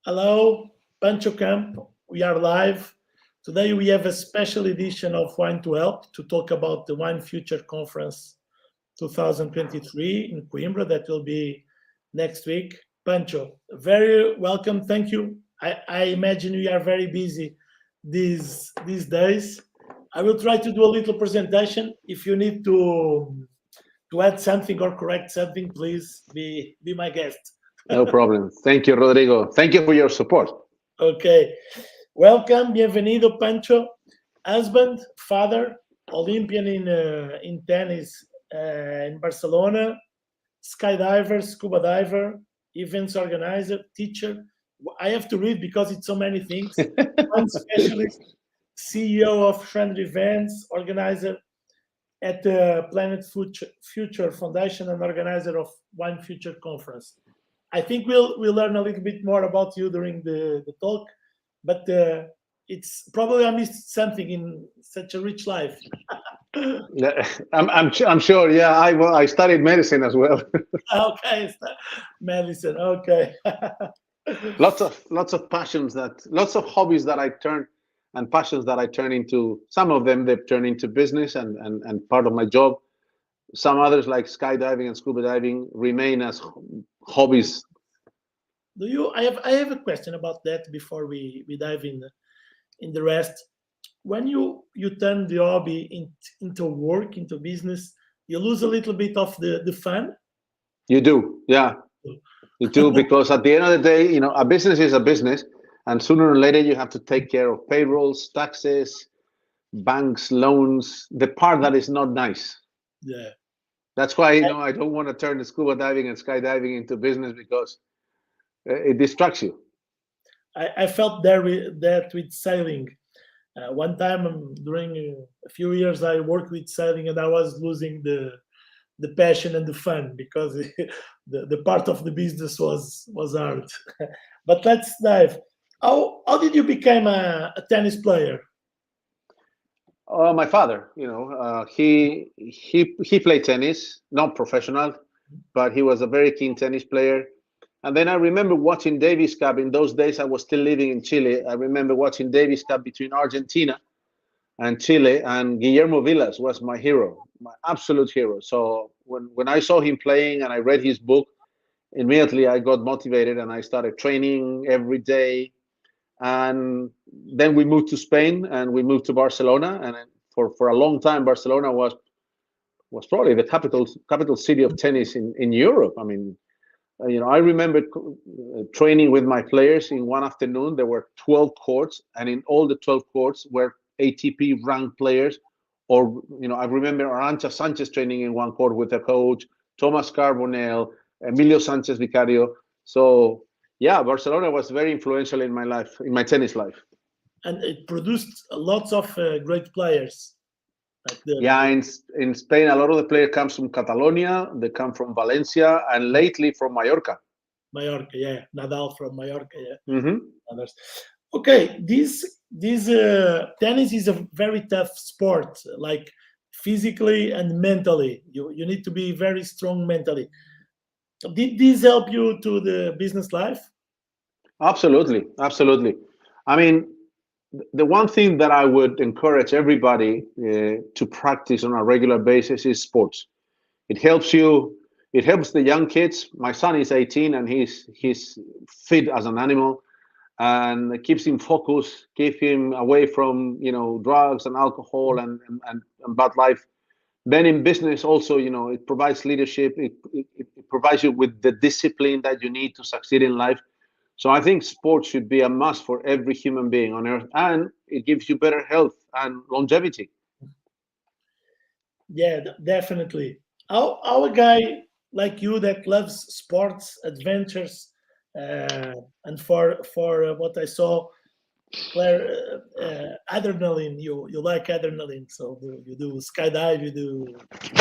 Hello, Pancho Campo. We are live. Today we have a special edition of Wine to Help to talk about the Wine Future Conference 2023 in Coimbra that will be next week. Pancho, very welcome. Thank you. I imagine we are very busy these days. I will try to do a little presentation. If you need to add something or correct something, please be my guest. No problem. Thank you, Rodrigo. Thank you for your support. Okay. Welcome, bienvenido, Pancho. Husband, father, Olympian in tennis in Barcelona, skydiver, scuba diver, events organizer, teacher. I have to read because it's so many things. One specialist, CEO of Friendly Events, organizer at the Planet Future Foundation and organizer of Wine Future Conference. I think we'll learn a little bit more about you during the talk, but it's probably I missed something in such a rich life. I'm sure. Yeah, I studied medicine as well. Okay, medicine. Okay. lots of passions lots of hobbies that I turn and passions that I turn into. Some of them they've turned into business and part of my job. Some others like skydiving and scuba diving remain as hobbies. I have a question about that before we dive in the rest. When you turn the hobby into work, into business, you lose a little bit of the fun. You do, yeah. You do, because at the end of the day, a business is a business, and sooner or later you have to take care of payrolls, taxes, banks, loans, the part that is not nice. Yeah. That's why I don't want to turn the scuba diving and skydiving into business, because it distracts you. I felt that with sailing. One time during a few years, I worked with sailing, and I was losing the passion and the fun because the part of the business was hard. But let's dive. How did you become a tennis player? My father, he played tennis, not professional, but he was a very keen tennis player. And then I remember watching Davis Cup. In those days, I was still living in Chile. I remember watching Davis Cup between Argentina and Chile, and Guillermo Vilas was my hero, my absolute hero. So when I saw him playing and I read his book, immediately I got motivated and I started training every day. And then we moved to Spain and we moved to Barcelona. And for a long time, Barcelona was probably the capital city of tennis in Europe. I mean, I remember training with my players in one afternoon. There were 12 courts, and in all the 12 courts were ATP ranked players. Or, I remember Arantxa Sanchez training in one court with a coach, Thomas Carbonell, Emilio Sanchez Vicario. So, yeah, Barcelona was very influential in my life, in my tennis life. And it produced lots of great players. Yeah, in Spain, a lot of the players come from Catalonia, they come from Valencia, and lately from Mallorca. Mallorca, yeah. Nadal from Mallorca, yeah. Mm-hmm. Others. Okay, this tennis is a very tough sport, like physically and mentally. You need to be very strong mentally. Did this help you to the business life? Absolutely. I mean, the one thing that I would encourage everybody to practice on a regular basis is sports. It helps the young kids. My son is 18 and he's fit as an animal, and it keeps him focused, keep him away from drugs and alcohol and bad life. Then in business also, it provides leadership. It provides you with the discipline that you need to succeed in life. So I think sports should be a must for every human being on earth, and it gives you better health and longevity. Yeah, definitely. How a guy like you that loves sports, adventures, and for what I saw, Claire, adrenaline. You like adrenaline, so you do skydive, you do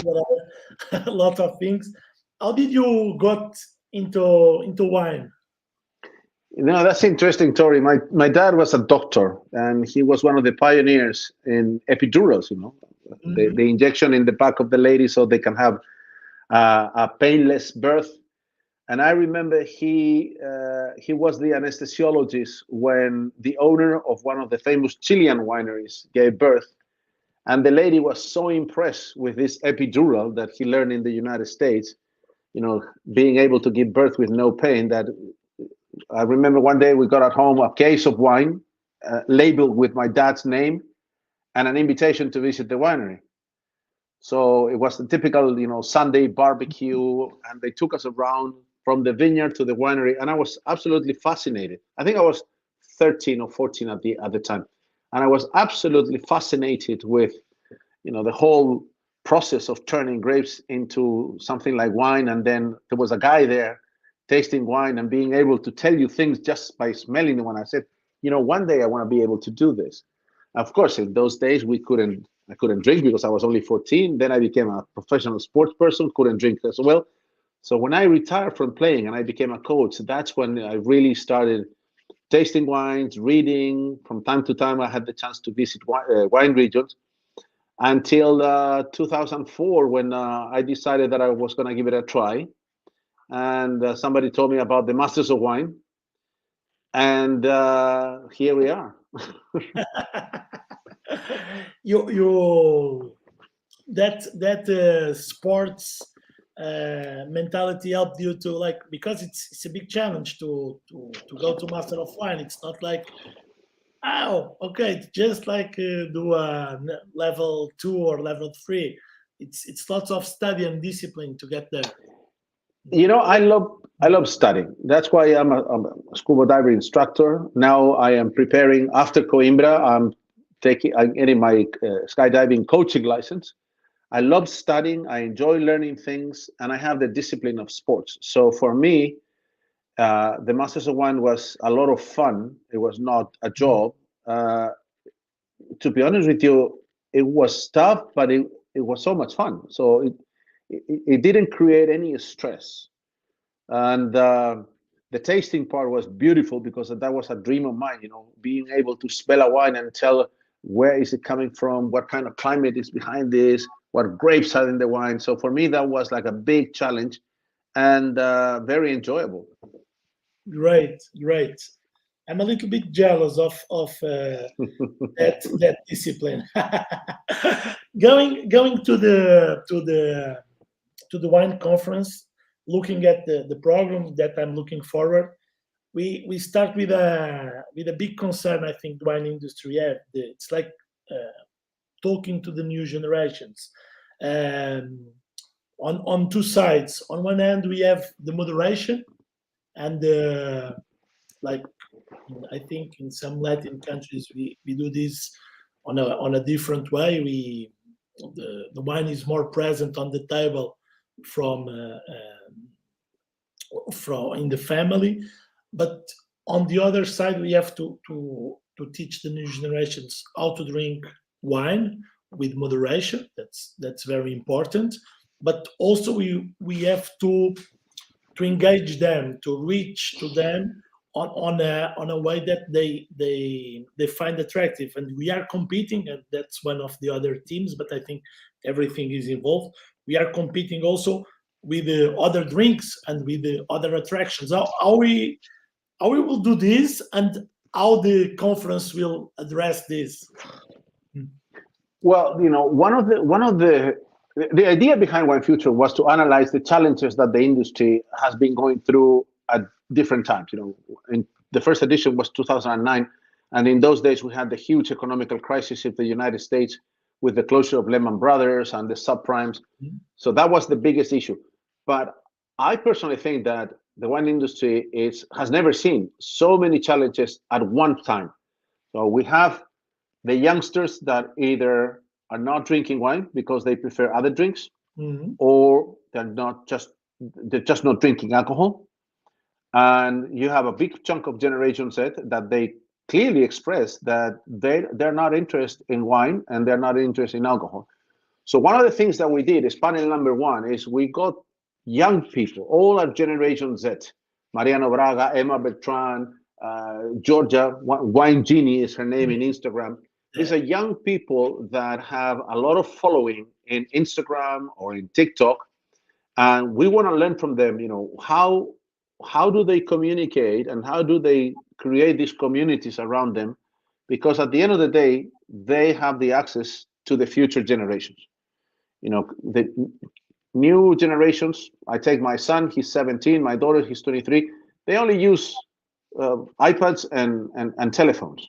whatever, a lot of things. How did you got into wine? That's interesting, Tori. My dad was a doctor, and he was one of the pioneers in epidurals. Mhm. The injection in the back of the lady so they can have a painless birth. And I remember he was the anesthesiologist when the owner of one of the famous Chilean wineries gave birth. And the lady was so impressed with this epidural that he learned in the United States, being able to give birth with no pain, that I remember one day we got at home a case of wine labeled with my dad's name and an invitation to visit the winery. So it was the typical, Sunday barbecue, and they took us around from the vineyard to the winery, and I was absolutely fascinated. I think I was 13 or 14 at the time, and I was absolutely fascinated with, the whole process of turning grapes into something like wine. And then there was a guy there tasting wine and being able to tell you things just by smelling the wine. I said, one day I want to be able to do this. Of course, in those days I couldn't drink because I was only 14. Then I became a professional sports person, couldn't drink as well. So when I retired from playing and I became a coach, that's when I really started tasting wines, reading. From time to time, I had the chance to visit wine regions until 2004, when I decided that I was going to give it a try. And somebody told me about the Masters of Wine. And here we are. That sports mentality helped you to, because it's a big challenge to go to Master of Wine. It's not like, oh, okay, just do a level 2 or level 3. It's lots of study and discipline to get there. I love studying. That's why I'm a scuba diver instructor. Now I am preparing after Coimbra. I'm getting my skydiving coaching license. I love studying. I enjoy learning things, and I have the discipline of sports. So for me, the Masters of Wine was a lot of fun. It was not a job. To be honest with you, it was tough, but it was so much fun. So it didn't create any stress. And the tasting part was beautiful because that was a dream of mine, being able to smell a wine and tell where is it coming from, what kind of climate is behind this, what grapes are in the wine. So for me, that was like a big challenge and very enjoyable. Great. I'm a little bit jealous of that discipline. Going to the wine conference, looking at the program that I'm looking forward, we start with a big concern. I think the wine industry have. It's like talking to the new generations. On two sides. On one hand, we have the moderation, and I think in some Latin countries we do this on a different way. The wine is more present on the table from in the family, but on the other side we have to teach the new generations how to drink wine with moderation. That's very important. But also we have to engage them, to reach to them on a way that they find attractive. And we are competing, and that's one of the other teams, but I think everything is involved. We are competing also with the other drinks and with the other attractions. How we will do this, and how the conference will address this. Well, one of the idea behind Wine Future was to analyze the challenges that the industry has been going through at different times. In the first edition was 2009, and in those days we had the huge economical crisis in the United States with the closure of Lehman Brothers and the subprimes. Mm-hmm. So that was the biggest issue. But I personally think that the wine industry has never seen so many challenges at one time. So we have the youngsters that either are not drinking wine because they prefer other drinks, mm-hmm. or they're just not drinking alcohol. And you have a big chunk of Generation Z that they clearly express that they're not interested in wine and they're not interested in alcohol. So one of the things that we did is panel number one is we got young people, all our Generation Z, Mariano Braga, Emma Bertrand, Georgia, Wine Genie is her name in Instagram. These are young people that have a lot of following in Instagram or in TikTok. And we want to learn from them, how how do they communicate and how do they create these communities around them? Because at the end of the day, they have the access to the future generations. The new generations, I take my son, he's 17, my daughter, he's 23, they only use iPads and telephones.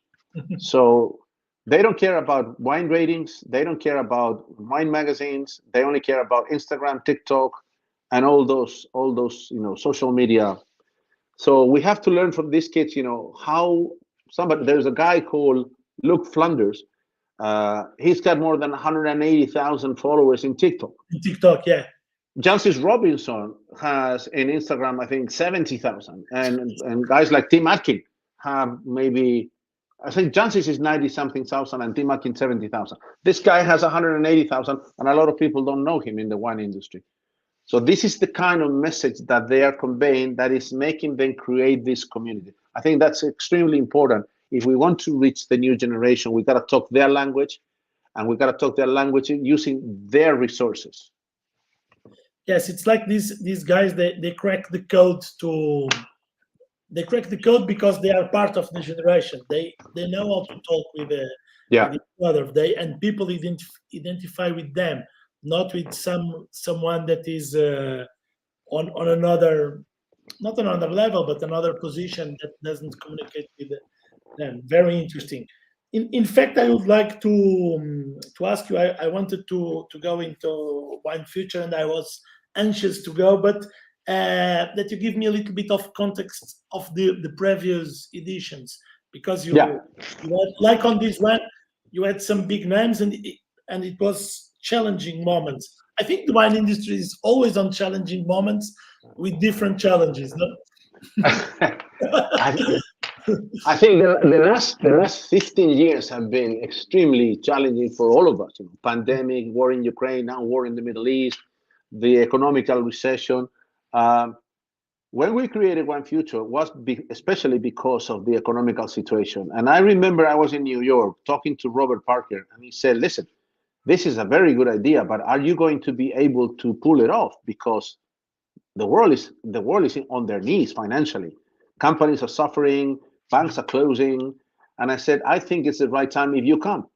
So they don't care about wine ratings, they don't care about wine magazines, they only care about Instagram, TikTok, and all those social media. So we have to learn from these kids, how there's a guy called Luke Flanders. He's got more than 180,000 followers in TikTok. In TikTok, yeah. Jancis Robinson has in Instagram, I think 70,000, and guys like Tim Atkin have maybe, I think Jancis is 90-something thousand and Tim Atkin 70,000. This guy has 180,000, and a lot of people don't know him in the wine industry. So this is the kind of message that they are conveying that is making them create this community. I think that's extremely important. If we want to reach the new generation, we got to talk their language, and we got to talk their language using their resources. Yes, it's like these guys, they crack the code because they are part of the generation. They know how to talk with each other. And people identify with them, not with someone that is on another, not another level, but another position that doesn't communicate with them. Very interesting. In fact, I would like to ask you. I wanted to go into wine future, and I was anxious to go, but that you give me a little bit of context of the previous editions, because you had, like on this one, you had some big names, and it was challenging moments. I think the wine industry is always on challenging moments with different challenges. No? I think the last 15 years have been extremely challenging for all of us. Pandemic, war in Ukraine, now war in the Middle East, the economical recession. When we created Wine Future was especially because of the economical situation. And I remember I was in New York talking to Robert Parker, and he said, listen, this is a very good idea, but are you going to be able to pull it off? Because the world is on their knees financially. Companies are suffering, banks are closing. And I said, I think it's the right time if you come.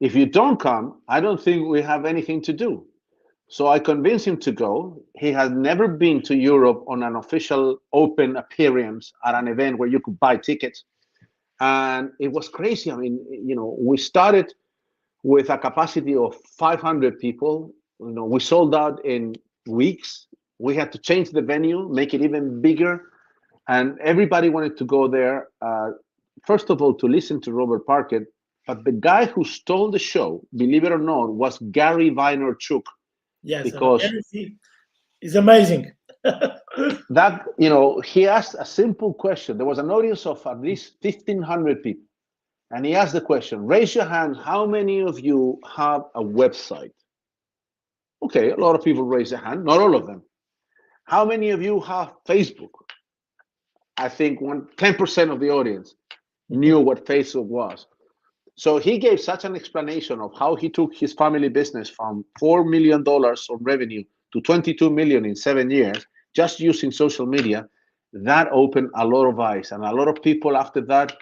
If you don't come, I don't think we have anything to do. So I convinced him to go. He had never been to Europe on an official open appearance at an event where you could buy tickets. And it was crazy. I mean, we started with a capacity of 500 people. We sold out in weeks. We had to change the venue, make it even bigger. And everybody wanted to go there, first of all, to listen to Robert Parker. But the guy who stole the show, believe it or not, was Gary Vaynerchuk. Yes, because it's amazing. That, he asked a simple question. There was an audience of at least 1,500 people. And he asked the question, raise your hand, how many of you have a website? Okay, a lot of people raised their hand, not all of them. How many of you have Facebook? I think 10% of the audience knew what Facebook was. So he gave such an explanation of how he took his family business from $4 million of revenue to 22 million in 7 years, just using social media. That opened a lot of eyes, and a lot of people after that,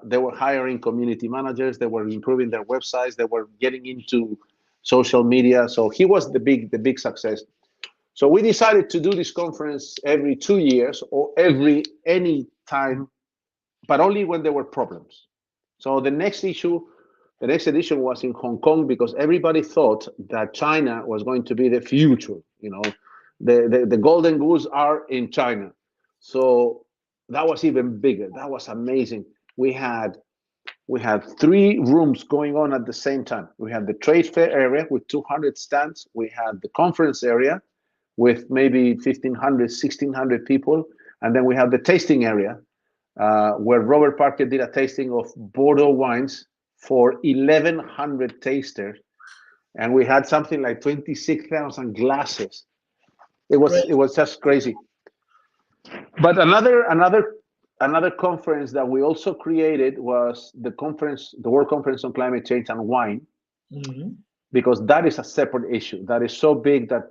they were hiring community managers, they were improving their websites, they were getting into social media. So he was the big success. So we decided to do this conference every 2 years or any time, but only when there were problems. So the next edition was in Hong Kong, because everybody thought that China was going to be the future. The golden goose are in China. So that was even bigger. That was amazing. We had 3 rooms going on at the same time. We had the trade fair area with 200 stands. We had the conference area with maybe 1,500, 1,600 people. And then we had the tasting area, where Robert Parker did a tasting of Bordeaux wines for 1,100 tasters, and we had something like 26,000 glasses. It was just crazy. But another conference that we also created was the World Conference on Climate Change and Wine, because that is a separate issue. That is so big that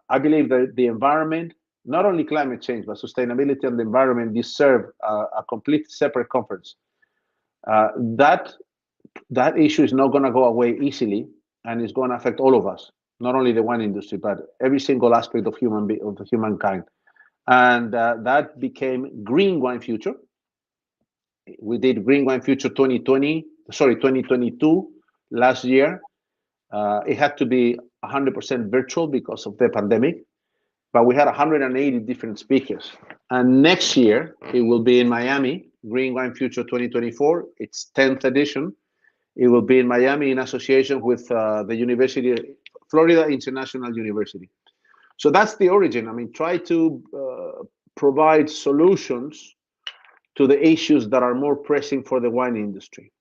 I believe that the environment not only climate change, but sustainability and the environment deserve a complete separate conference. That issue is not going to go away easily, and it's going to affect all of us, not only the wine industry, but every single aspect of humankind. And that became Green Wine Future. We did Green Wine Future 2022 last year. It had to be 100% virtual because of the pandemic, but we had 180 different speakers. And next year, it will be in Miami, Green Wine Future 2024, its 10th edition. It will be in Miami in association with the University, Florida International University. So that's the origin. I mean, try to provide solutions to the issues that are more pressing for the wine industry.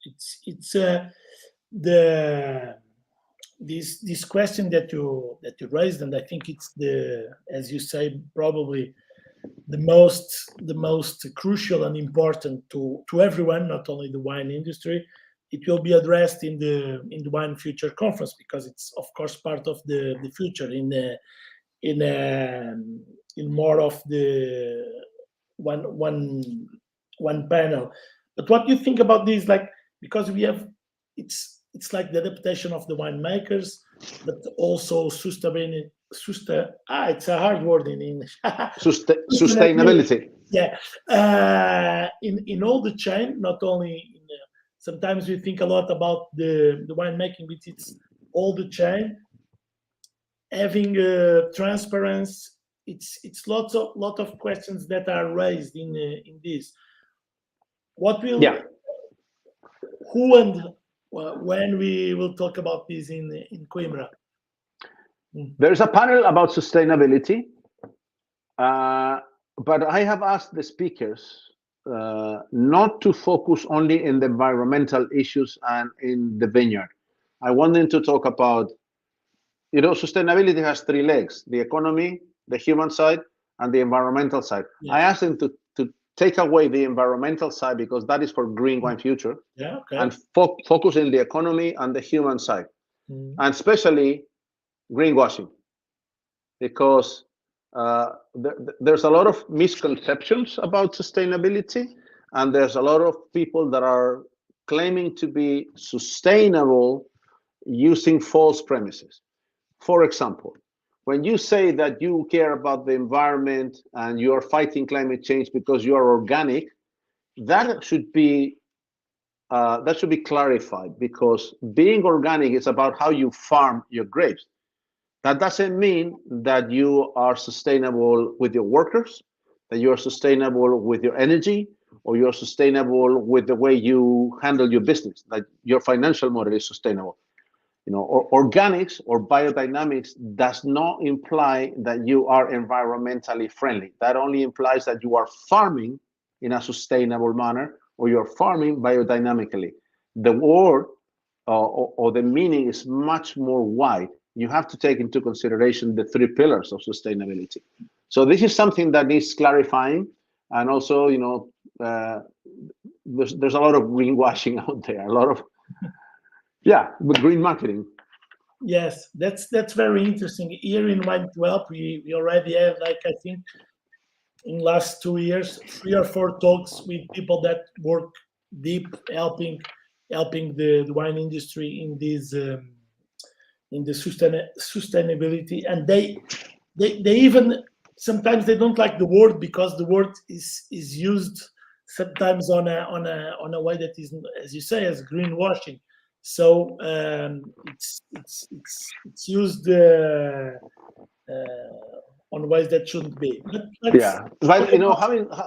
It's this question that you raised, and I think it's as you say, probably the most crucial and important to everyone, not only the wine industry. It will be addressed in the Wine Future Conference, because it's of course part of the future in more of the one panel. But what do you think about this? Like, because we have it's like the adaptation of the winemakers, but also sustainability. It's a hard word in English. Sustainability. Yeah, in all the chain, not only. Sometimes we think a lot about the winemaking, but it's all the chain. Having transparency, it's lot of questions that are raised in this. What will who and when we will talk about this in Coimbra? There's a panel about sustainability, but I have asked the speakers not to focus only in the environmental issues and in the vineyard. I want them to talk about, sustainability has three legs: the economy, the human side, and the environmental side. Yes. I asked them to take away the environmental side, because that is for Green Wine Future, and focus in the economy and the human side, and especially greenwashing, because there's a lot of misconceptions about sustainability, and there's a lot of people that are claiming to be sustainable using false premises. For example, when you say that you care about the environment and you are fighting climate change because you are organic, that should be clarified, because being organic is about how you farm your grapes. That doesn't mean that you are sustainable with your workers, that you are sustainable with your energy, or you're sustainable with the way you handle your business, that your financial model is sustainable. Organics or biodynamics does not imply that you are environmentally friendly. That only implies that you are farming in a sustainable manner, or you're farming biodynamically. The word or the meaning is much more wide. You have to take into consideration the three pillars of sustainability. So this is something that needs clarifying, and also, there's a lot of greenwashing out there, a lot of green marketing. Yes, that's very interesting. Here in Wine to Help, we already have, like, I think in last 2 years, 3 or 4 talks with people that work deep, helping the wine industry in this. In the sustainability, and they even sometimes they don't like the word, because the word is used sometimes on a way that is, as you say, as greenwashing. So it's used on ways that shouldn't be. But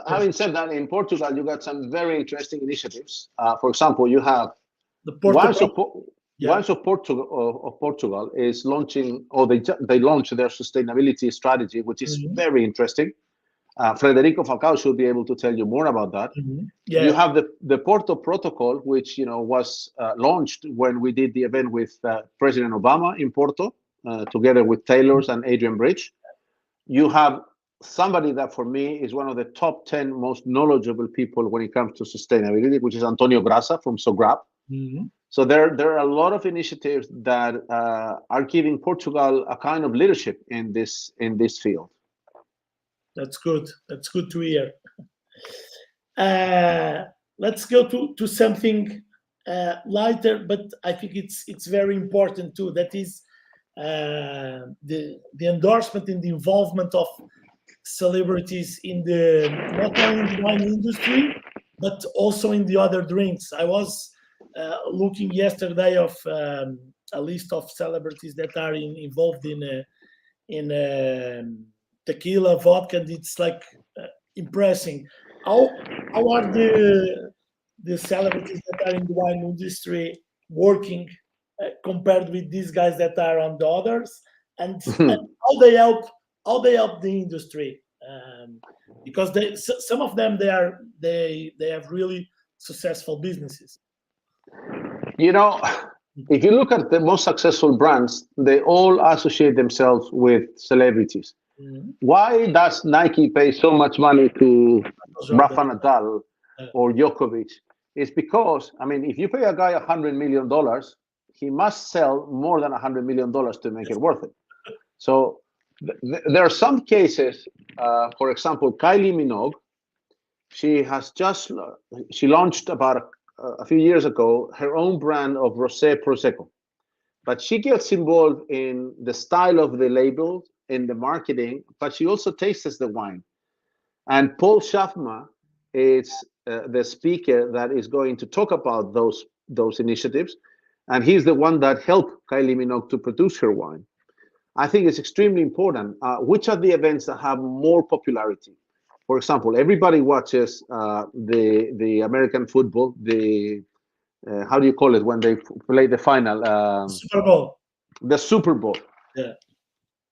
having said that, in Portugal you got some very interesting initiatives. For example, you have the Portugal. Wines of Portugal is launching, or they launched their sustainability strategy, which is very interesting. Frederico Falcao should be able to tell you more about that. You have the Porto Protocol, which was launched when we did the event with President Obama in Porto, together with Taylors and Adrian Bridge. You have somebody that for me is one of the top 10 most knowledgeable people when it comes to sustainability, which is Antonio Grassa from Sograp. So there are a lot of initiatives that are giving Portugal a kind of leadership in this field. That's good. That's good to hear. Let's go to something lighter, but I think it's very important too. That is the endorsement and the involvement of celebrities in the not only in the wine industry but also in the other drinks. I was looking yesterday of a list of celebrities that are involved in tequila, vodka, and it's like impressing. How are the celebrities that are in the wine industry working compared with these guys that are on the others, and how they help the industry? Because some of them they have really successful businesses. You know, if you look at the most successful brands, they all associate themselves with celebrities. Why does Nike pay so much money to Rafa Nadal or Djokovic? It's because, I mean, if you pay a guy $100 million, he must sell more than $100 million to make it worth it. So there are some cases, for example, Kylie Minogue, she launched about a few years ago her own brand of rosé prosecco, but she gets involved in the style of the label, in the marketing, but she also tastes the wine. And Paul Schaffner is the speaker that is going to talk about those initiatives, and he's the one that helped Kylie Minogue to produce her wine. I think it's extremely important. Which are the events that have more popularity? For example, everybody watches the American football, how do you call it when they play the final? Super Bowl. The Super Bowl. Yeah.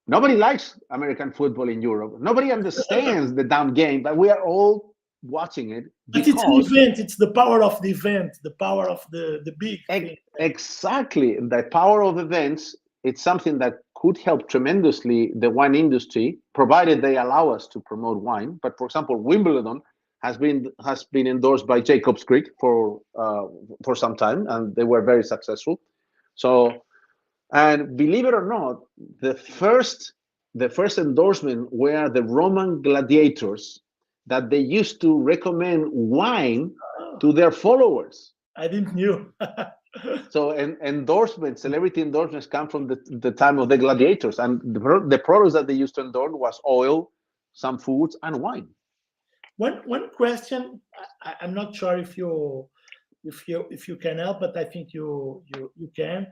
Nobody likes American football in Europe. Nobody understands the damn game, but we are all watching it. But it's an event. It's the power of the event, the power of the big thing. Exactly. The power of events, it's something that could help tremendously the wine industry, provided they allow us to promote wine. But for example, Wimbledon has been endorsed by Jacobs Creek for some time, and they were very successful. So, and believe it or not, the first endorsement were the Roman gladiators, that they used to recommend wine to their followers. I didn't know. So celebrity endorsements come from the time of the gladiators, and the products that they used to endorse was oil, some foods, and wine. One question, I'm not sure if you can help, but I think you can.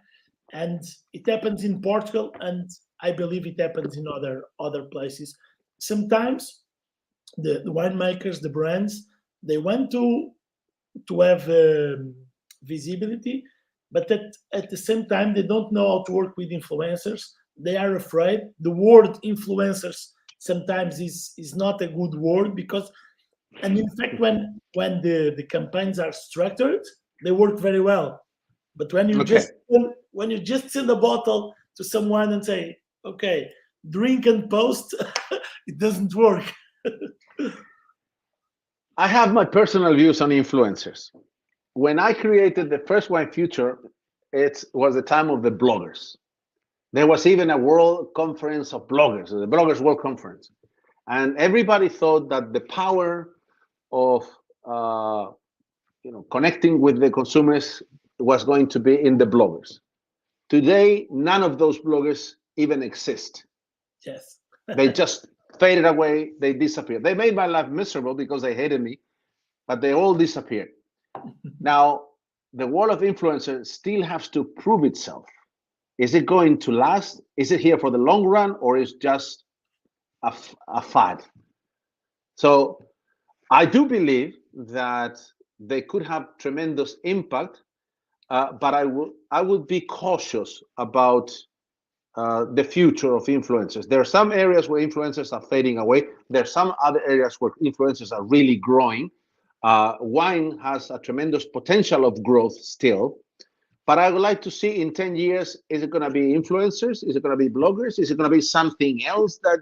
And it happens in Portugal, and I believe it happens in other places. Sometimes the winemakers, the brands, they want to have visibility, but at the same time they don't know how to work with influencers. They are afraid. The word influencers sometimes is not a good word, because, and in fact when the campaigns are structured, they work very well. But when you just send a bottle to someone and say, okay, drink and post, it doesn't work. I have my personal views on influencers. When I created the first Wine Future, it was the time of the bloggers. There was even a world conference of bloggers, the Bloggers World Conference. And everybody thought that the power of connecting with the consumers was going to be in the bloggers. Today, none of those bloggers even exist. Yes. They just faded away, they disappeared. They made my life miserable because they hated me, but they all disappeared. Now, the world of influencers still has to prove itself. Is it going to last? Is it here for the long run, or is it just a fad? So I do believe that they could have tremendous impact, but I would be cautious about the future of influencers. There are some areas where influencers are fading away. There are some other areas where influencers are really growing. Wine has a tremendous potential of growth still, but I would like to see in 10 years, is it going to be influencers? Is it going to be bloggers? Is it going to be something else that,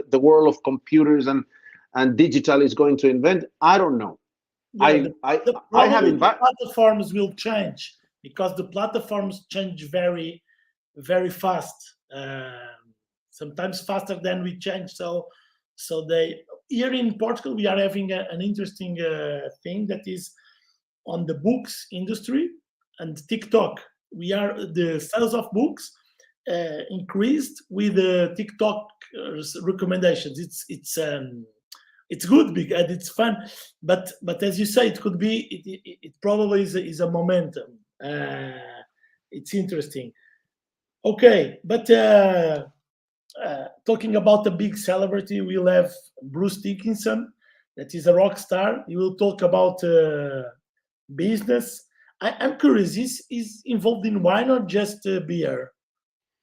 the world of computers and digital is going to invent? I don't know. Yeah, I have the platforms will change because the platforms change very, very fast. Sometimes faster than we change. So they here in Portugal we are having an interesting thing that is on the books industry and TikTok. The sales of books increased with the TikTok recommendations. It's good because it's fun, but as you say, it could be it probably is a momentum. It's interesting. Okay, but talking about a big celebrity, we'll have Bruce Dickinson, that is a rock star. He will talk about business. I'm curious, is involved in wine or just beer?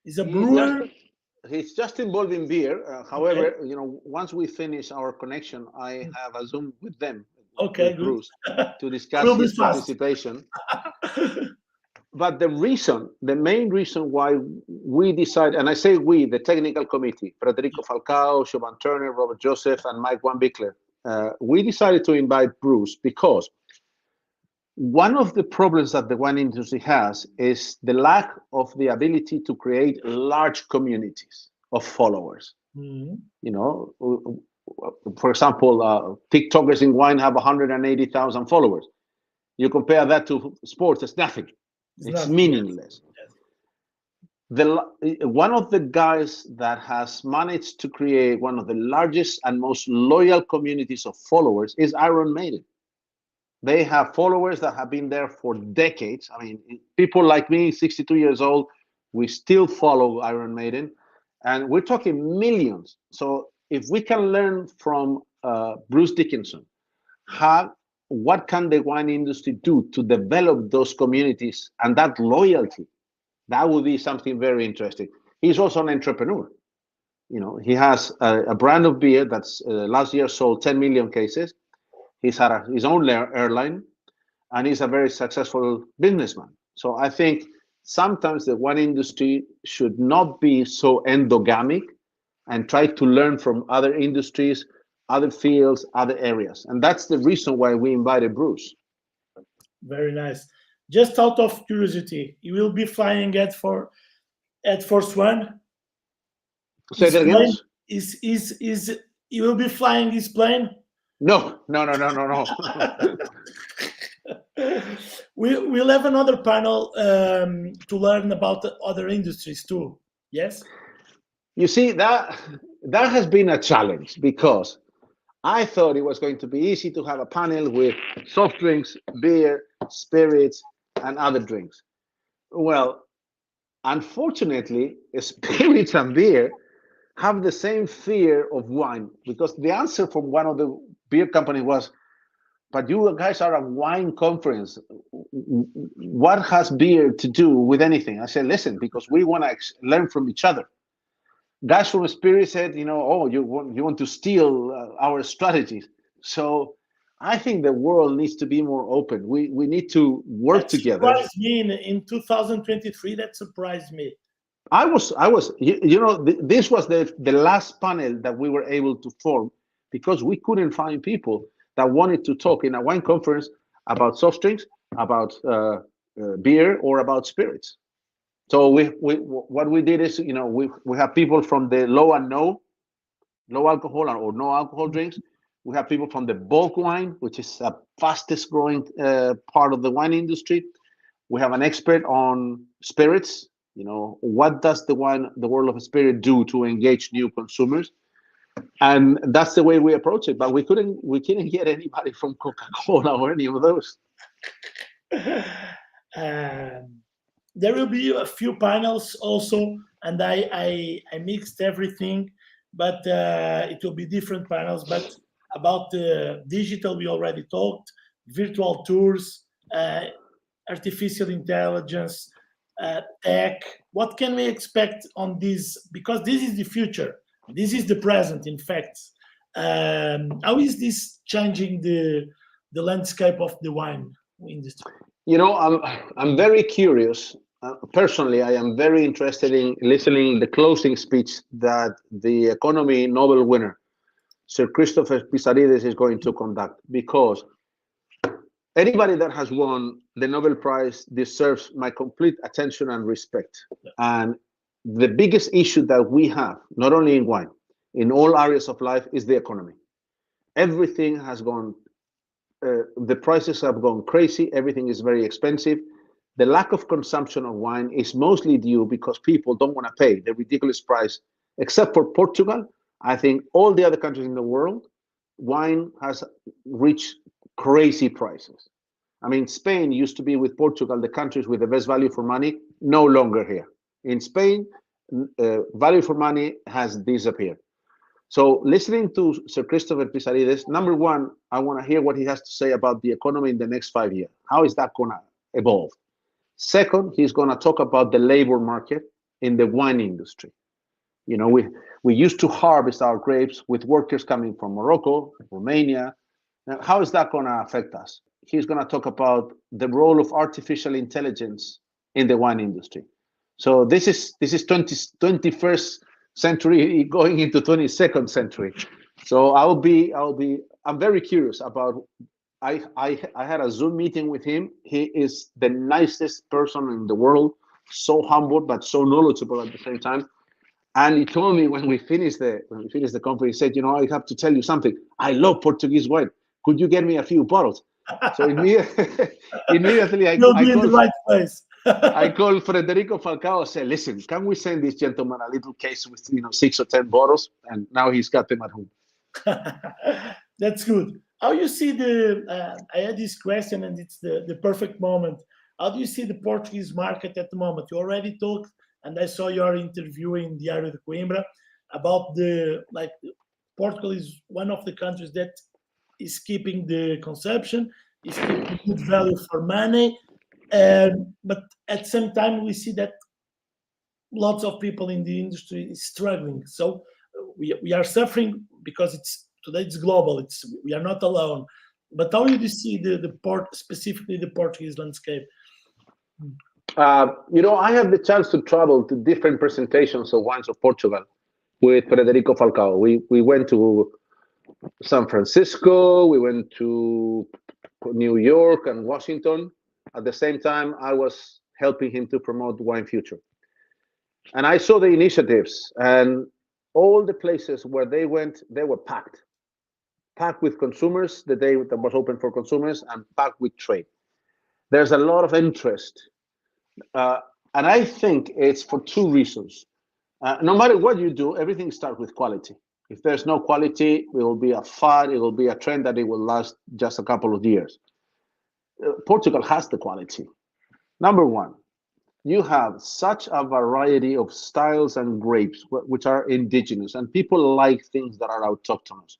Is a brewer? He's just involved in beer. However, once we finish our connection, I have a Zoom with them, with Bruce, to discuss his participation. But the main reason why we decided, and I say we, the technical committee, Federico Falcao, Siobhan Turner, Robert Joseph, and Mike Van Bickler, we decided to invite Bruce because one of the problems that the wine industry has is the lack of the ability to create large communities of followers. Mm-hmm. For example, TikTokers in wine have 180,000 followers. You compare that to sports, it's nothing. It's meaningless. Yes. One of the guys that has managed to create one of the largest and most loyal communities of followers is Iron Maiden. They have followers that have been there for decades. I mean, people like me, 62 years old, we still follow Iron Maiden, and we're talking millions. So if we can learn from Bruce Dickinson, what can the wine industry do to develop those communities and that loyalty? That would be something very interesting. He's also an entrepreneur. He has a brand of beer that's last year sold 10 million cases. He's had his own airline, and he's a very successful businessman. So I think sometimes the wine industry should not be so endogamic and try to learn from other industries, other fields, other areas. And that's the reason why we invited Bruce. Very nice. Just out of curiosity, you will be flying at Force One? Say that again? You will be flying his plane? No. We'll have another panel to learn about the other industries too. Yes. You see, that has been a challenge because I thought it was going to be easy to have a panel with soft drinks, beer, spirits, and other drinks. Well, unfortunately, spirits and beer have the same fear of wine, because the answer from one of the beer companies was, but you guys are a wine conference. What has beer to do with anything? I said, listen, because we want to learn from each other. Guys from Spirit said, you want to steal our strategies. So I think the world needs to be more open. We need to work together. That surprised me in 2023. That surprised me. I was, this was the last panel that we were able to form because we couldn't find people that wanted to talk in a wine conference about soft drinks, about beer, or about spirits. So what we did is, we have people from the low alcohol or no alcohol drinks. We have people from the bulk wine, which is the fastest growing part of the wine industry. We have an expert on spirits. What does the world of spirit do to engage new consumers? And that's the way we approach it. But we couldn't get anybody from Coca-Cola or any of those. There will be a few panels also, and I mixed everything, but it will be different panels. But about the digital, we already talked, virtual tours, artificial intelligence, tech. What can we expect on this? Because this is the future. This is the present, in fact. How is this changing the landscape of the wine industry? I'm very curious. Personally, I am very interested in listening the closing speech that the economy Nobel winner, Sir Christopher Pissarides, is going to conduct, because Anybody that has won the Nobel Prize deserves my complete attention and respect. And the biggest issue that we have, not only in wine, in all areas of life, is the economy. Everything has gone, the prices have gone crazy. Everything is very expensive. The lack of consumption of wine is mostly due because people don't want to pay the ridiculous price, except for Portugal. I think all the other countries in the world, wine has reached crazy prices. I mean, Spain used to be with Portugal, the countries with the best value for money, no longer here. In Spain, value for money has disappeared. So listening to Sir Christopher Pisarides, number one, I want to hear what he has to say about the economy in the next 5 years. How is that going to evolve? Second, he's going to talk about the labor market in the wine industry. You know, we used to harvest our grapes with workers coming from Morocco, Romania. Now, how is that going to affect us? He's going to talk about the role of artificial intelligence in the wine industry. So this is 21st century going into 22nd century. So I'm very curious about. I had a Zoom meeting with him. He is the nicest person in the world, so humble but so knowledgeable at the same time. And he told me when we finished the conference, he said, "You know, I have to tell you something. I love Portuguese wine. Could you get me a few bottles?" So immediately I You'll be in the right place. I called Federico Falcao and said, "Listen, can we send this gentleman a little case with 6 or 10 bottles?" And now he's got them at home. That's good. How you see I had this question, and it's the perfect moment. How do you see the Portuguese market at the moment? You already talked, and I saw your interview in Diário de Coimbra about Portugal is one of the countries that is keeping the consumption, is keeping good value for money, but at the same time we see that lots of people in the industry is struggling. So we are suffering because today it's global. We are not alone. But how do you see specifically the Portuguese landscape? I have the chance to travel to different presentations of wines of Portugal with Federico Falcao. We went to San Francisco, we went to New York and Washington. At the same time, I was helping him to promote Wine Future. And I saw the initiatives, and all the places where they went, they were packed with consumers, the day that was open for consumers, and packed with trade. There's a lot of interest. And I think it's for two reasons. No matter what you do, everything starts with quality. If there's no quality, it will be a fad, it will be a trend that it will last just a couple of years. Portugal has the quality. Number one, you have such a variety of styles and grapes which are indigenous, and people like things that are autochthonous.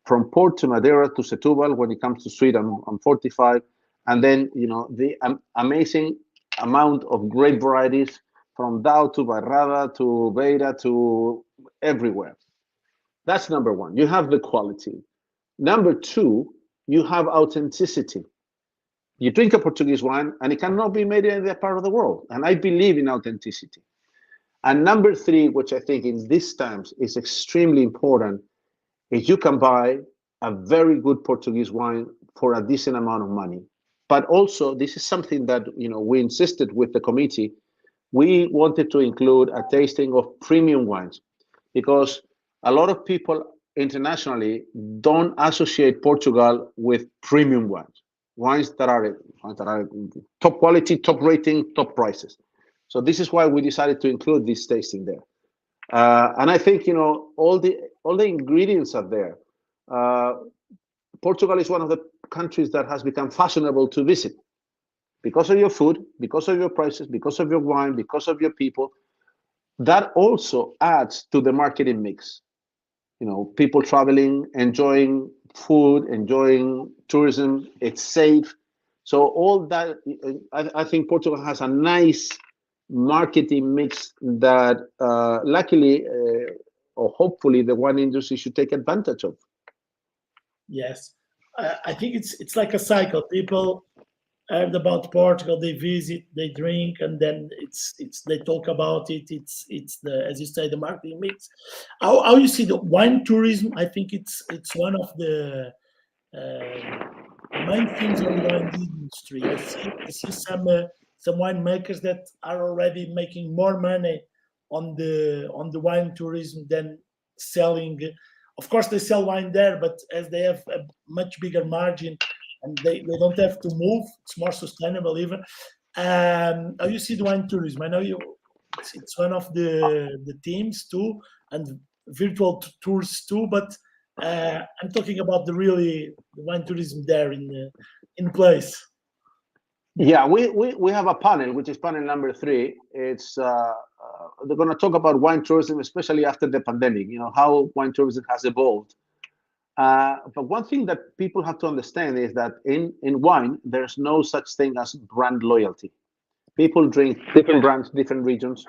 From Port to Madeira to Setúbal, when it comes to sweet and 45, and then the amazing amount of grape varieties from Dao to Barrada to Beira to everywhere. That's number one. You have the quality. Number two, you have authenticity. You drink a Portuguese wine and it cannot be made in any other part of the world. And I believe in authenticity. And number three, which I think in these times is extremely important, is you can buy a very good Portuguese wine for a decent amount of money. But also, this is something that we insisted with the committee. We wanted to include a tasting of premium wines because a lot of people internationally don't associate Portugal with premium wines that are top quality, top rating, top prices. So this is why we decided to include this tasting there. And I think all the ingredients are there. Portugal is one of the countries that has become fashionable to visit because of your food, because of your prices, because of your wine, because of your people. That also adds to the marketing mix. People traveling, enjoying food, enjoying tourism. It's safe. So all that, I think Portugal has a nice marketing mix that luckily or hopefully the wine industry should take advantage of. Yes, I think it's like a cycle. People heard about Portugal, they visit, they drink, and then they talk about it. It's the, as you say, the marketing mix. How you see the wine tourism? I think it's one of the main things on the wine industry. I see some winemakers that are already making more money on the wine tourism than selling. Of course, they sell wine there, but as they have a much bigger margin and they don't have to move, it's more sustainable even. How you see the wine tourism? I know it's one of the themes too, and virtual tours too, but I'm talking about the wine tourism there in place. Yeah, we have a panel, which is panel number 3. It's they're going to talk about wine tourism, especially after the pandemic. How wine tourism has evolved. But one thing that people have to understand is that in wine, there's no such thing as brand loyalty. People drink different brands, different regions.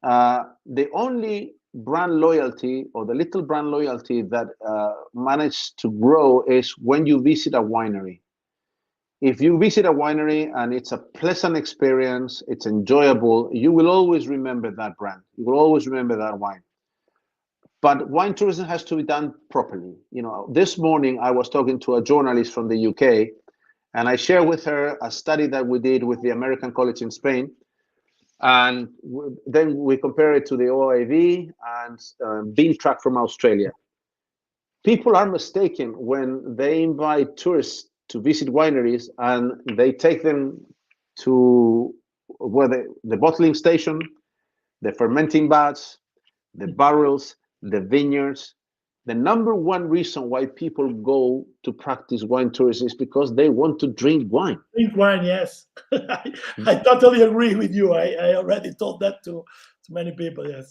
The only brand loyalty, or the little brand loyalty that managed to grow, is when you visit a winery. If you visit a winery and it's a pleasant experience, it's enjoyable, you will always remember that brand. You will always remember that wine. But wine tourism has to be done properly. This morning I was talking to a journalist from the UK, and I shared with her a study that we did with the American College in Spain. And then we compare it to the OIV and Bean Track from Australia. People are mistaken when they invite tourists to visit wineries and they take them to where the bottling station, the fermenting vats, the barrels, the vineyards. The number one reason why people go to practice wine tourism is because they want to drink wine. Drink wine, yes. I totally agree with you. I already told that to many people, yes.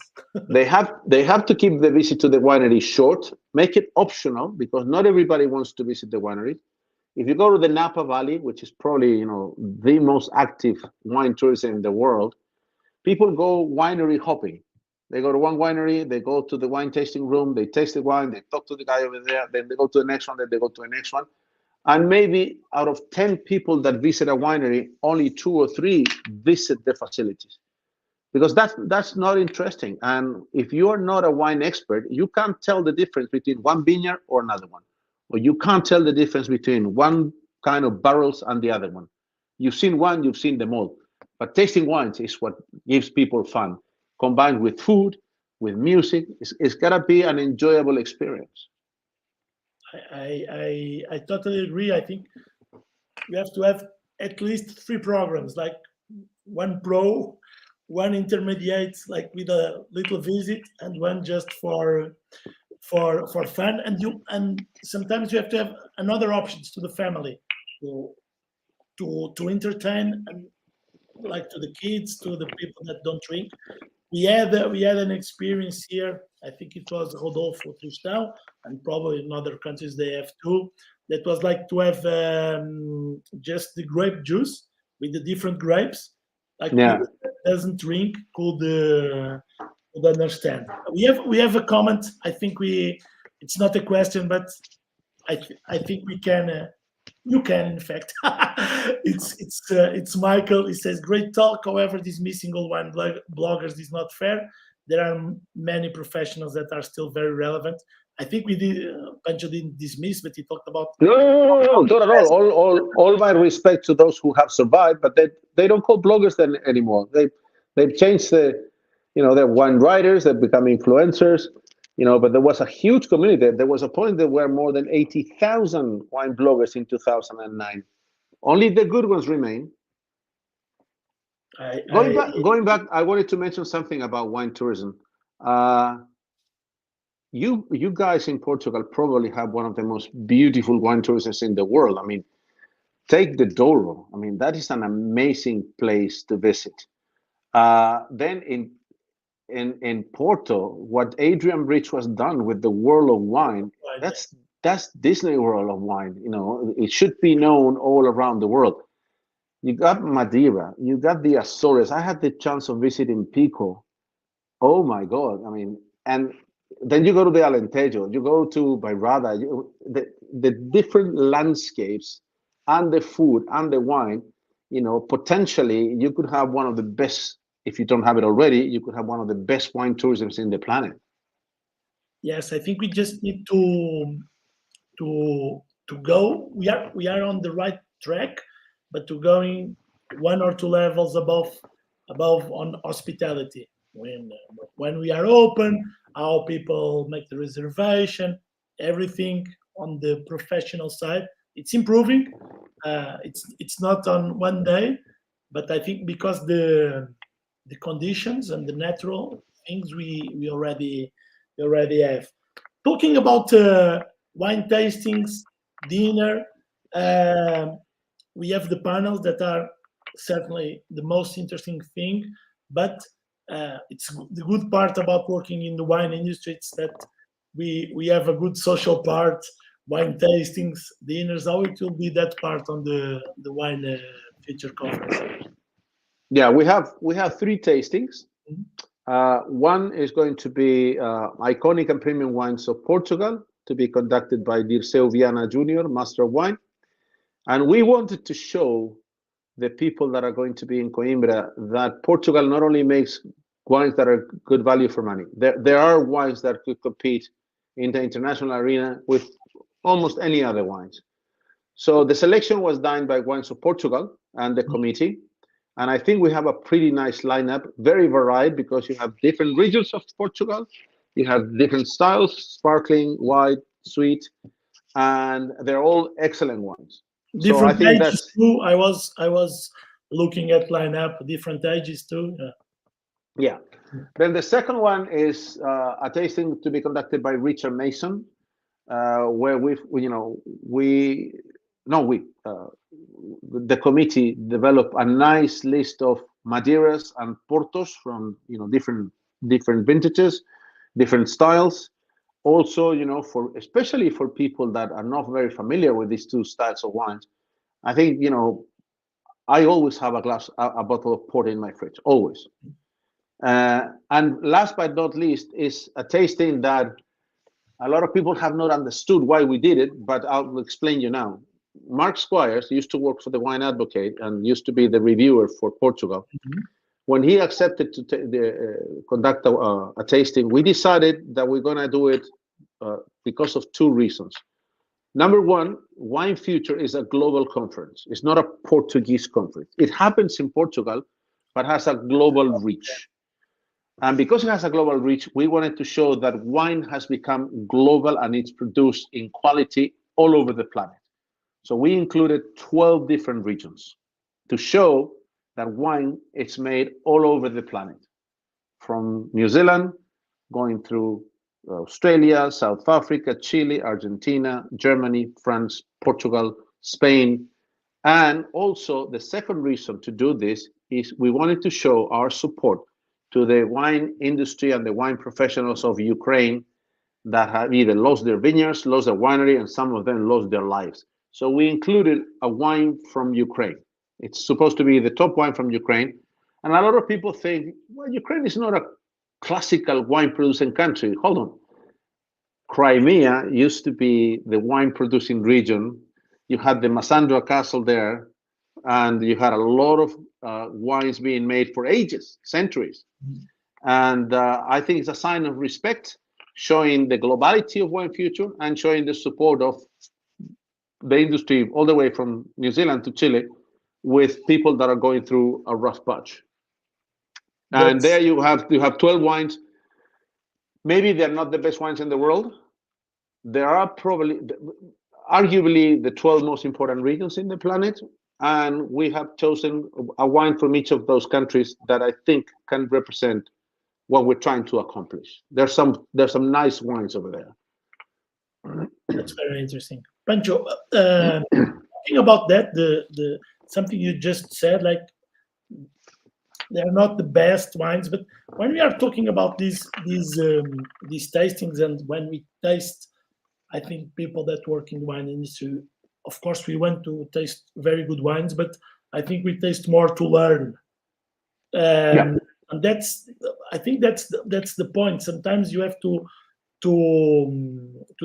They have to keep the visit to the winery short, make it optional, because not everybody wants to visit the winery. If you go to the Napa Valley, which is probably the most active wine tourism in the world, people go winery hopping. They go to one winery, they go to the wine tasting room, they taste the wine, they talk to the guy over there, then they go to the next one, then they go to the next one. And maybe out of 10 people that visit a winery, only 2 or 3 visit the facilities. Because that's not interesting. And if you are not a wine expert, you can't tell the difference between one vineyard or another one. Or you can't tell the difference between one kind of barrels and the other one. You've seen one, you've seen them all. But tasting wines is what gives people fun. Combined with food, with music, it's gotta be an enjoyable experience. I totally agree. I think we have to have at least 3 programs, like one pro, one intermediate, like with a little visit, and one just for fun. And sometimes you have to have another options to the family to entertain, and like to the kids, to the people that don't drink. We had an experience here. I think it was Rodolfo Tristão, and probably in other countries they have too. That was like to have just the grape juice with the different grapes. Like people that doesn't drink could understand. We have a comment. I think it's not a question, but I think we can. You can, in fact. It's Michael. He says, "Great talk. However, dismissing all wine bloggers is not fair. There are many professionals that are still very relevant." I think we did. Pancho didn't dismiss, but he talked about. No, not at all. All my respect to those who have survived, but they don't call bloggers then anymore. They've changed they're wine writers. They've become influencers. But there was a huge community. There was a point there were more than 80,000 wine bloggers in 2009. Only the good ones remain. Going back, I wanted to mention something about wine tourism. You guys in Portugal probably have one of the most beautiful wine tourisms in the world. I mean, take the Douro. I mean, that is an amazing place to visit. Then in Porto, what Adrian Bridge was done with the World of Wine, that's Disney World of Wine. It should be known all around the world. You got Madeira, you got the Azores. I had the chance of visiting Pico. Oh my God! I mean, and then you go to the Alentejo, you go to Bairrada, the different landscapes and the food and the wine. Potentially you could have one of the best. If you don't have it already, you could have one of the best wine tourisms in the planet. Yes, I think we just need to to go. We are on the right track, but to going 1 or 2 levels above on hospitality. When we are open, how people make the reservation, everything on the professional side, it's improving. It's not on one day, but I think because the conditions and the natural things we already have. Talking about wine tastings, dinner, we have the panels that are certainly the most interesting thing, but it's the good part about working in the wine industry. It's that we have a good social part, wine tastings, dinners. How it will be that part on the wine feature conference? Yeah, we have 3 tastings. Mhm. One is going to be iconic and premium wines of Portugal, to be conducted by Dirceu Viana Jr., Master of Wine. And we wanted to show the people that are going to be in Coimbra that Portugal not only makes wines that are good value for money, there are wines that could compete in the international arena with almost any other wines. So the selection was done by Wines of Portugal and the committee. And I think we have a pretty nice lineup, very varied, because you have different regions of Portugal, you have different styles, sparkling, white, sweet, and they're all excellent wines. So I Different think ages that's, too. I was looking at lineup, different ages too. yeah. Then the second one is a tasting to be conducted by Richard Mason, where the committee developed a nice list of Madeiras and Portos from different vintages, different styles. Also, for especially for people that are not very familiar with these 2 styles of wines, I think I always have a bottle of port in my fridge, always. And last but not least is a tasting that a lot of people have not understood why we did it, but I'll explain you now. Mark Squires used to work for the Wine Advocate and used to be the reviewer for Portugal. Mhm. When he accepted to conduct a tasting, we decided that we're going to do it because of 2 reasons. Number one, Wine Future is a global conference. It's not a Portuguese conference. It happens in Portugal, but has a global reach. And because it has a global reach, we wanted to show that wine has become global and it's produced in quality all over the planet. So we included 12 different regions to show that wine is made all over the planet, from New Zealand, going through Australia, South Africa, Chile, Argentina, Germany, France, Portugal, Spain. And also the second reason to do this is we wanted to show our support to the wine industry and the wine professionals of Ukraine that have either lost their vineyards, lost their winery, and some of them lost their lives. So we included a wine from Ukraine. It's supposed to be the top wine from Ukraine. And a lot of people think, well, Ukraine is not a classical wine producing country. Hold on. Crimea used to be the wine producing region. You had the Massandra Castle there, and you had a lot of wines being made for ages, centuries. And I think it's a sign of respect, showing the globality of Wine Future and showing the support of the industry all the way from New Zealand to Chile with people that are going through a rough patch. And there you have 12 wines. Maybe they're not the best wines in the world. There are probably, arguably, the 12 most important regions in the planet. And we have chosen a wine from each of those countries that I think can represent what we're trying to accomplish. There's some nice wines over there. That's very interesting. Pancho, talking about that, the something you just said, like they're not the best wines, but when we are talking about these tastings and when we taste, I think people that work in the wine industry, of course, we want to taste very good wines, but I think we taste more to learn. Yeah. And I think that's the point. Sometimes you have to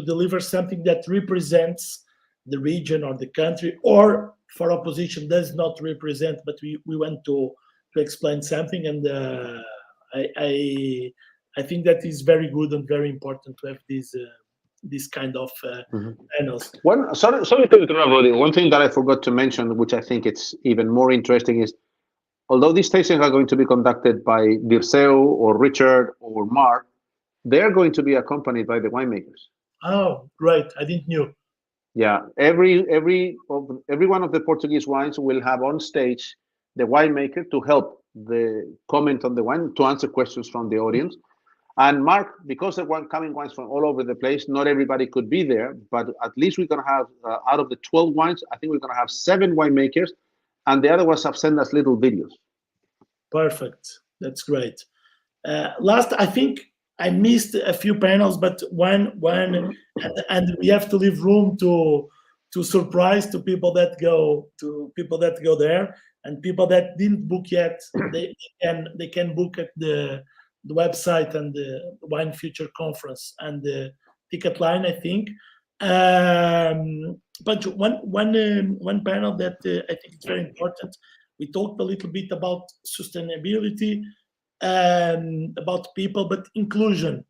deliver something that represents the region or the country, or for opposition does not represent, but we want to explain something. And I think that is very good and very important to have this kind of panels. Sorry to interrupt, Roddy. One thing that I forgot to mention, which I think it's even more interesting, is although these tastings are going to be conducted by Dirceu or Richard or Mark, they're going to be accompanied by the winemakers. Oh, great! I didn't know. Yeah, every one of the Portuguese wines will have on stage the winemaker to help the comment on the wine, to answer questions from the audience. And Mark, because there were coming wines from all over the place, not everybody could be there, but at least we're going to have, out of the 12 wines, I think we're going to have 7 winemakers, and the other ones have sent us little videos. Perfect. That's great. Last, I think I missed a few panels, but one, and we have to leave room to surprise to people that go there, and people that didn't book yet, they can book at the website and the Wine Future Conference and the ticket line, I think. But one panel that I think is very important. We talked a little bit about sustainability, about people, but inclusion.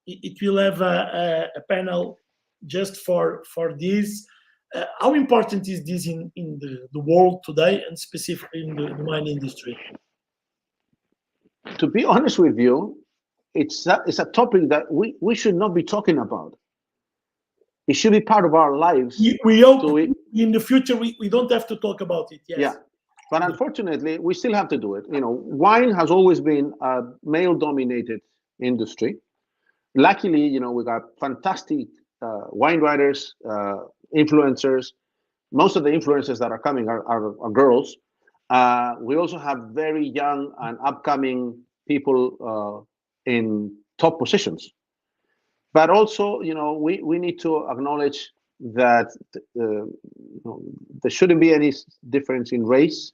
It will have a panel just for this. How important is this in the world today, and specifically in the wine industry? To be honest with you, it's a topic that we should not be talking about. It should be part of our lives. We hope in the future we don't have to talk about it. Yes. Yeah, but unfortunately, we still have to do it. Wine has always been a male-dominated industry. Luckily, we got fantastic wine writers, influencers. Most of the influencers that are coming are girls. We also have very young and upcoming people in top positions. But also, we need to acknowledge that there shouldn't be any difference in race.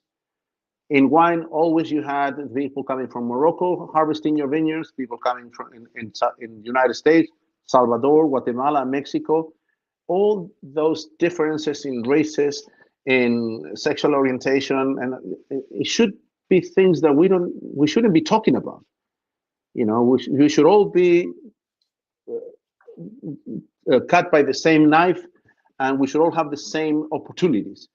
In wine, always you had people coming from Morocco harvesting your vineyards, people coming from in the United States, Salvador, Guatemala, Mexico. All those differences in races, in sexual orientation, and it should be things that we shouldn't be talking about. We should all be cut by the same knife, and we should all have the same opportunities.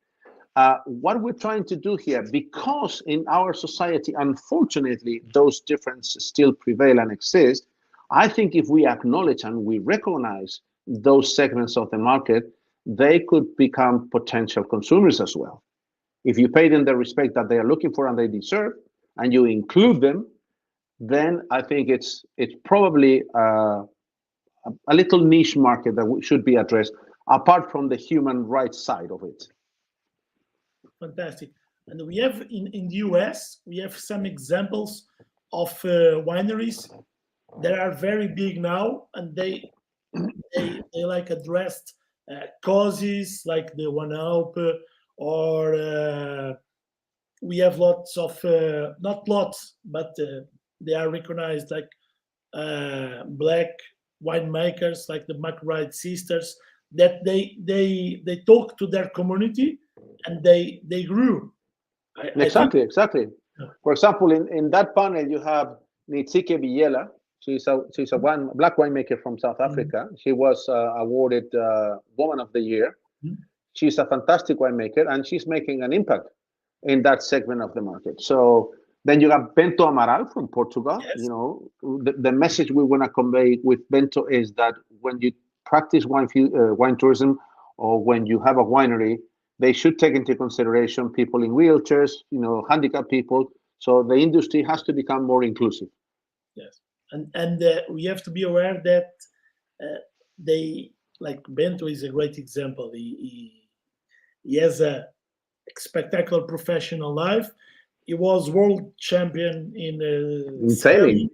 What we're trying to do here, because in our society, unfortunately, those differences still prevail and exist, I think if we acknowledge and we recognize those segments of the market, they could become potential consumers as well. If you pay them the respect that they are looking for and they deserve, and you include them, then I think it's probably a little niche market that should be addressed, apart from the human rights side of it. Fantastic. And we have in the US, we have some examples of wineries that are very big now, and they like addressed causes like the One Up, or we have lots of not lots, but they are recognized like black winemakers like the McBride sisters, that they talk to their community and they grew. Exactly. For example, in that panel you have Nitsike Villela. She's a black winemaker from South Africa. She was awarded Woman of the Year. She's a fantastic winemaker, and she's making an impact in that segment of the market. So then you have Bento Amaral from Portugal. Yes. The message we want to convey with Bento is that when you practice wine tourism, or when you have a winery, they should take into consideration people in wheelchairs, handicapped people. So the industry has to become more inclusive. Yes, and we have to be aware that they, like Bento is a great example. He has a spectacular professional life. He was world champion in sailing.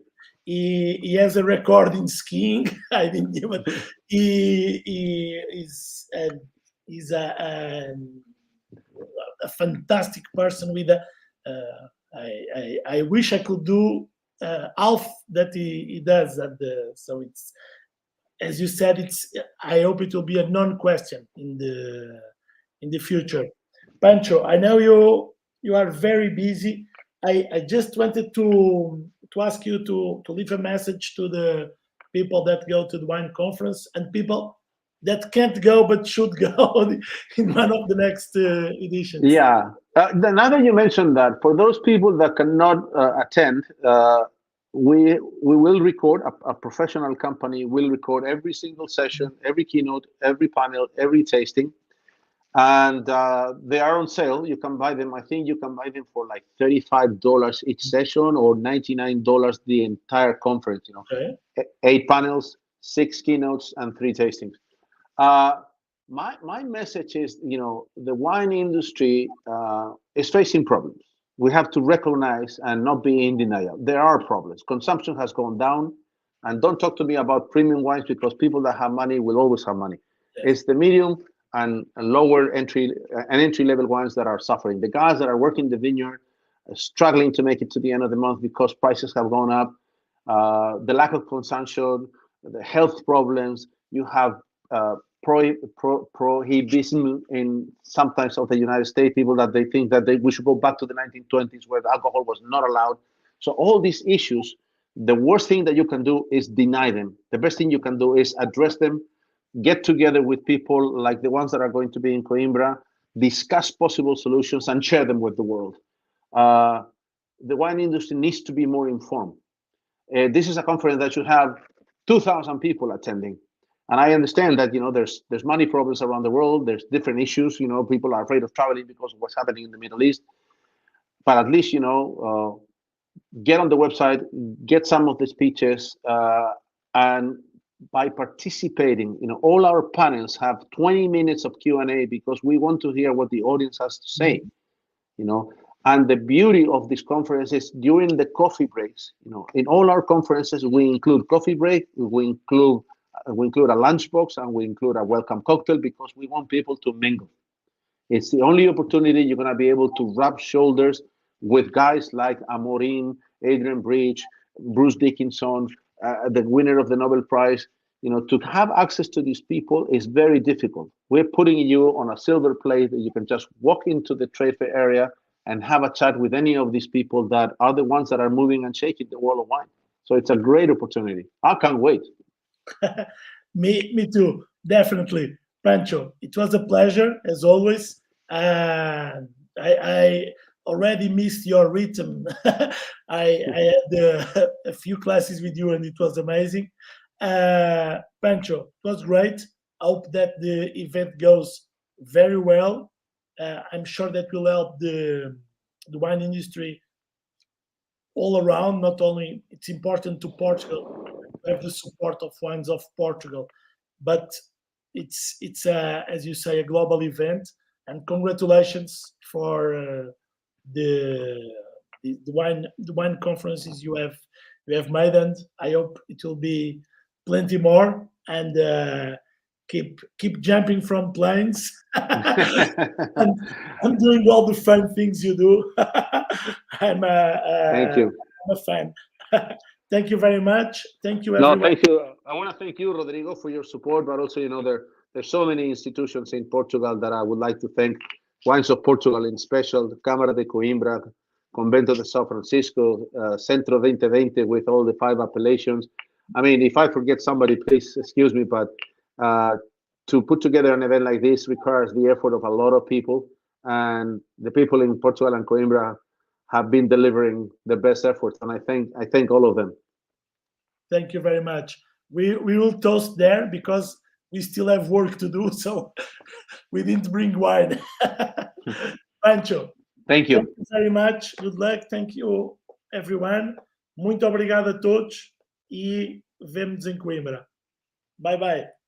He has a record in skiing. I didn't even. He's a fantastic person with a. I wish I could do half that he does at the. So it's, as you said, it's. I hope it will be a non-question in the future. Pancho, I know you are very busy. I just wanted to ask you to leave a message to the people that go to the wine conference and people that can't go but should go in one of the next editions. Yeah. Now that you mentioned that, for those people that cannot attend, we will record, a professional company will record every single session, every keynote, every panel, every tasting. And they are on sale. You can buy them. I think you can buy them for like $35 each session or $99 the entire conference. You know, Okay. 8 panels, 6 keynotes, and 3 tastings. My message is, you know, the wine industry is facing problems. We have to recognize and not be in denial. There are problems. Consumption has gone down, and don't talk to me about premium wines because people that have money will always have money. Yes. It's the medium and lower entry level wines that are suffering. The guys that are working the vineyard are struggling to make it to the end of the month because prices have gone up. The lack of consumption, the health problems. You have prohibition in sometimes of the United States, people that they think that we should go back to the 1920s where alcohol was not allowed. So all these issues, the worst thing that you can do is deny them. The best thing you can do is address them, get together with people like the ones that are going to be in Coimbra, discuss possible solutions and share them with the world. The wine industry needs to be more informed. This is a conference that should have 2,000 people attending. And I understand that, you know, there's money problems around the world. There's different issues. You know, people are afraid of traveling because of what's happening in the Middle East. But at least, you know, get on the website, get some of the speeches, and by participating, you know, all our panels have 20 minutes of Q&A because we want to hear what the audience has to say, you know. And the beauty of this conference is during the coffee breaks, you know, in all our conferences, we include coffee break, we include a lunchbox, and we include a welcome cocktail because we want people to mingle. It's the only opportunity you're going to be able to rub shoulders with guys like Amorim, Adrian Bridge, Bruce Dickinson, the winner of the Nobel Prize. You know, to have access to these people is very difficult. We're putting you on a silver plate that you can just walk into the trade fair area and have a chat with any of these people that are the ones that are moving and shaking the world of wine. So it's a great opportunity. I can't wait. Me too, definitely. Pancho, it was a pleasure as always. I already missed your rhythm. I had a few classes with you and it was amazing. Pancho, it was great. I hope that the event goes very well. I'm sure that will help the wine industry all around. Not only it's important to Portugal to have the support of Wines of Portugal, but it's as you say, a global event. And congratulations for the wine conferences you have made, and I hope it will be plenty more. And keep jumping from planes and doing all the fun things you do. Thank you. I'm a fan. Thank you very much. Thank you, everyone. No, thank you. I want to thank you, Rodrigo, for your support, but also, you know, there's so many institutions in Portugal that I would like to thank. Wines of Portugal in special, Câmara de Coimbra, Convento de São Francisco, Centro 2020 with all the 5 appellations. I mean, if I forget somebody, please excuse me, but to put together an event like this requires the effort of a lot of people, and the people in Portugal and Coimbra have been delivering the best efforts, and I thank all of them. Thank you very much. We will toast there because we still have work to do, so we didn't bring wine. Pancho. Thank you. Thank you very much. Good luck. Thank you, everyone. Muito obrigado a todos e vemo-nos em Coimbra. Bye bye.